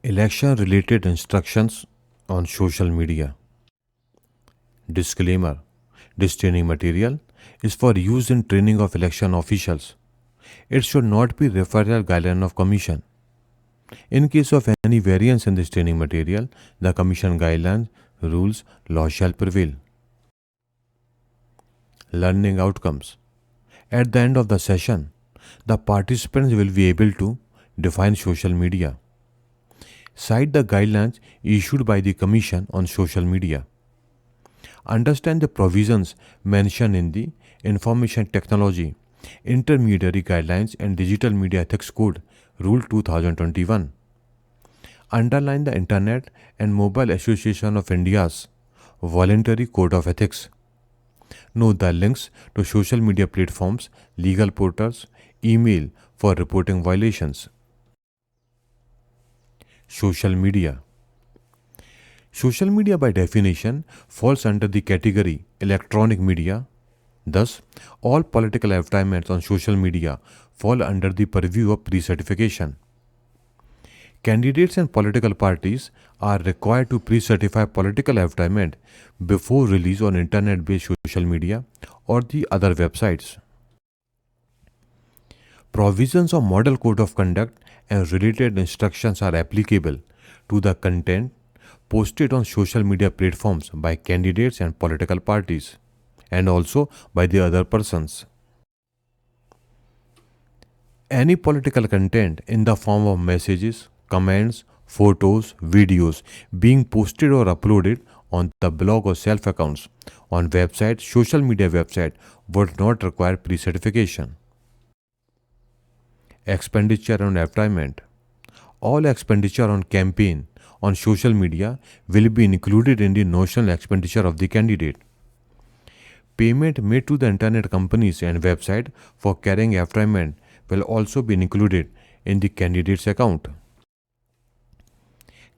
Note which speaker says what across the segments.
Speaker 1: Election related instructions on social media. Disclaimer: this training material is for use in training of election officials. It should not be referral guideline of Commission. In case of any variance in this training material, the Commission guidelines, rules, law shall prevail. Learning outcomes. At the end of the session, the participants will be able to define social media, cite the guidelines issued by the Commission on social media, understand the provisions mentioned in the Information Technology, Intermediary Guidelines and Digital Media Ethics Code, Rule 2021, underline the Internet and Mobile Association of India's Voluntary Code of Ethics, know the links to social media platforms, legal portals, email for reporting violations. Social media. Social media by definition falls under the category electronic media. Thus, all political advertisements on social media fall under the purview of pre-certification. Candidates and political parties are required to pre-certify political advertisement before release on internet-based social media or the other websites. Provisions of Model Code of Conduct and related instructions are applicable to the content posted on social media platforms by candidates and political parties, and also by the other persons. Any political content in the form of messages, comments, photos, videos being posted or uploaded on the blog or self accounts on website, social media website would not require pre-certification. Expenditure on advertisement. All expenditure on campaign on social media will be included in the notional expenditure of the candidate. Payment made to the internet companies and website for carrying advertisement will also be included in the candidate's account.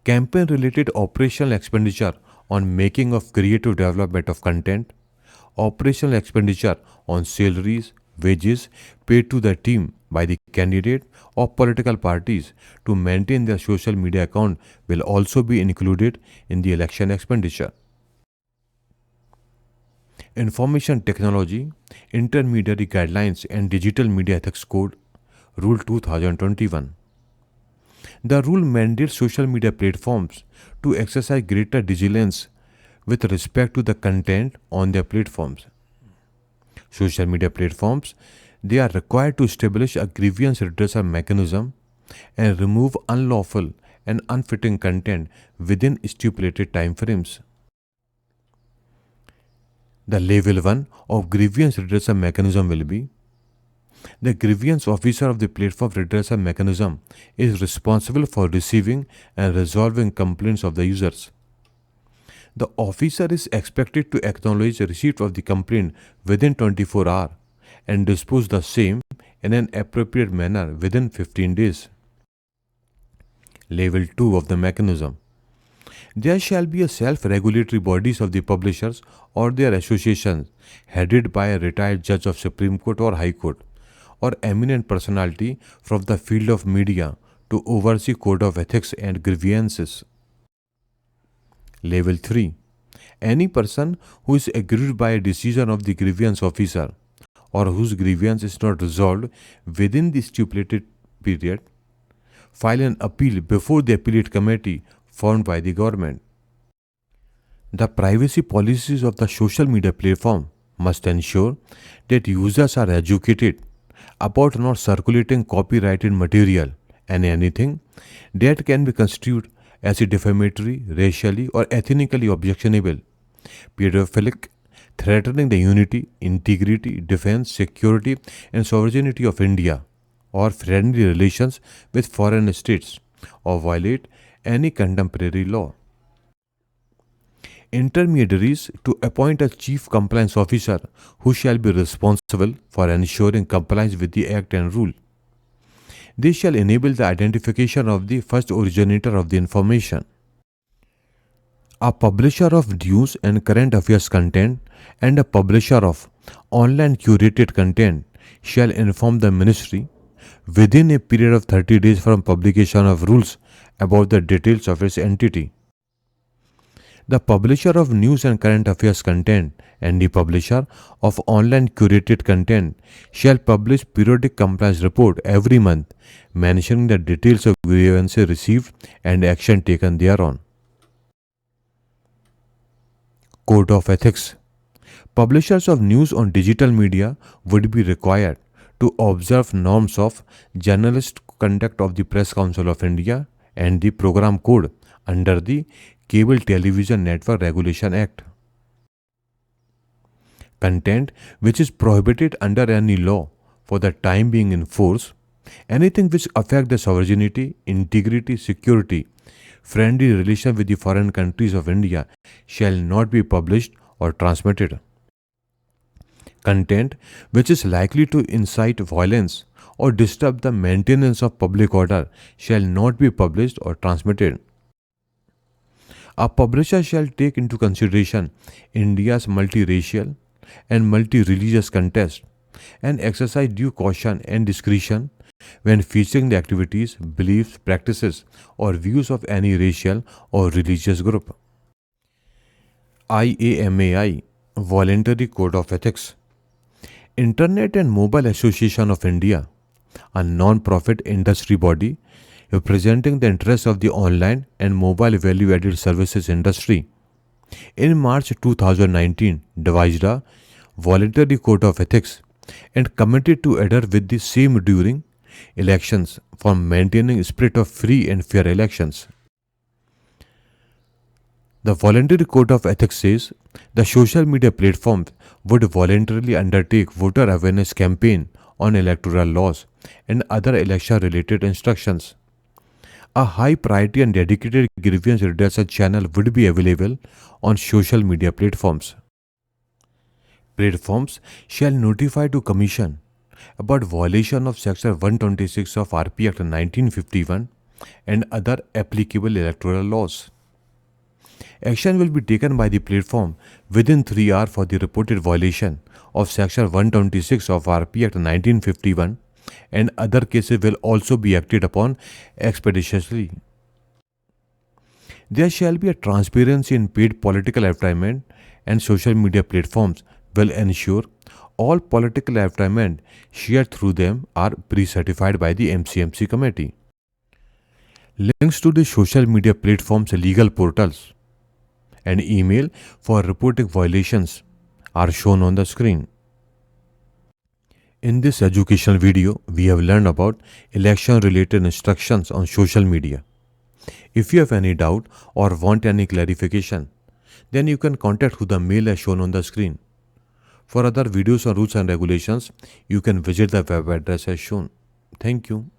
Speaker 1: Campaign related operational expenditure on making of creative development of content, operational expenditure on salaries, wages paid to the team by the candidate or political parties to maintain their social media account will also be included in the election expenditure. Information Technology, Intermediary Guidelines and Digital Media Ethics Code, Rule 2021. The rule mandates social media platforms to exercise greater vigilance with respect to the content on their platforms. Social media platforms, they are required to establish a grievance redressal mechanism and remove unlawful and unfitting content within stipulated timeframes. The level 1 of grievance redressal mechanism will be: the grievance officer of the platform redressal mechanism is responsible for receiving and resolving complaints of the users. The officer is expected to acknowledge receipt of the complaint within 24 hours and dispose the same in an appropriate manner within 15 days. Level 2 of the mechanism. There shall be a self-regulatory bodies of the publishers or their associations headed by a retired judge of Supreme Court or High Court or eminent personality from the field of media to oversee code of ethics and grievances. Level 3. Any person who is aggrieved by a decision of the grievance officer or whose grievance is not resolved within the stipulated period, file an appeal before the appellate committee formed by the government. The privacy policies of the social media platform must ensure that users are educated about not circulating copyrighted material and anything that can be construed as a defamatory, racially or ethnically objectionable, pedophilic, threatening the unity, integrity, defense, security and sovereignty of India, or friendly relations with foreign states, or violate any contemporary law. Intermediaries to appoint a chief compliance officer who shall be responsible for ensuring compliance with the Act and rule. They shall enable the identification of the first originator of the information. A publisher of news and current affairs content and a publisher of online curated content shall inform the ministry within a period of 30 days from publication of rules about the details of its entity. The publisher of news and current affairs content and the publisher of online curated content shall publish periodic compliance report every month mentioning the details of grievances received and action taken thereon. Code of Ethics. Publishers of news on digital media would be required to observe norms of journalist conduct of the Press Council of India and the Program Code under the Cable Television Network Regulation Act. Content which is prohibited under any law for the time being in force, anything which affect the sovereignty, integrity, security, friendly relation with the foreign countries of India shall not be published or transmitted. Content which is likely to incite violence or disturb the maintenance of public order shall not be published or transmitted. A publisher shall take into consideration India's multiracial and multi-religious context and exercise due caution and discretion when featuring the activities, beliefs, practices, or views of any racial or religious group. IAMAI Voluntary Code of Ethics. Internet and Mobile Association of India, a non-profit industry body representing the interests of the online and mobile value-added services industry, in March 2019 devised a voluntary code of ethics and committed to adhere with the same during elections for maintaining spirit of free and fair elections. The voluntary code of ethics says the social media platforms would voluntarily undertake voter awareness campaign on electoral laws and other election related instructions. A high priority and dedicated grievance redressal channel would be available on social media platforms. Platforms shall notify to Commission about violation of Section 126 of RP Act 1951 and other applicable electoral laws. Action will be taken by the platform within 3 hours for the reported violation of Section 126 of RP Act 1951 and other cases will also be acted upon expeditiously. There shall be a transparency in paid political advertisement and social media platforms will ensure all political advertisement shared through them are pre-certified by the MCMC committee. Links to the social media platforms' legal portals and email for reporting violations are shown on the screen. In this educational video, we have learned about election-related instructions on social media. If you have any doubt or want any clarification, then you can contact through the mail as shown on the screen. For other videos on rules and regulations, you can visit the web address as shown. Thank you.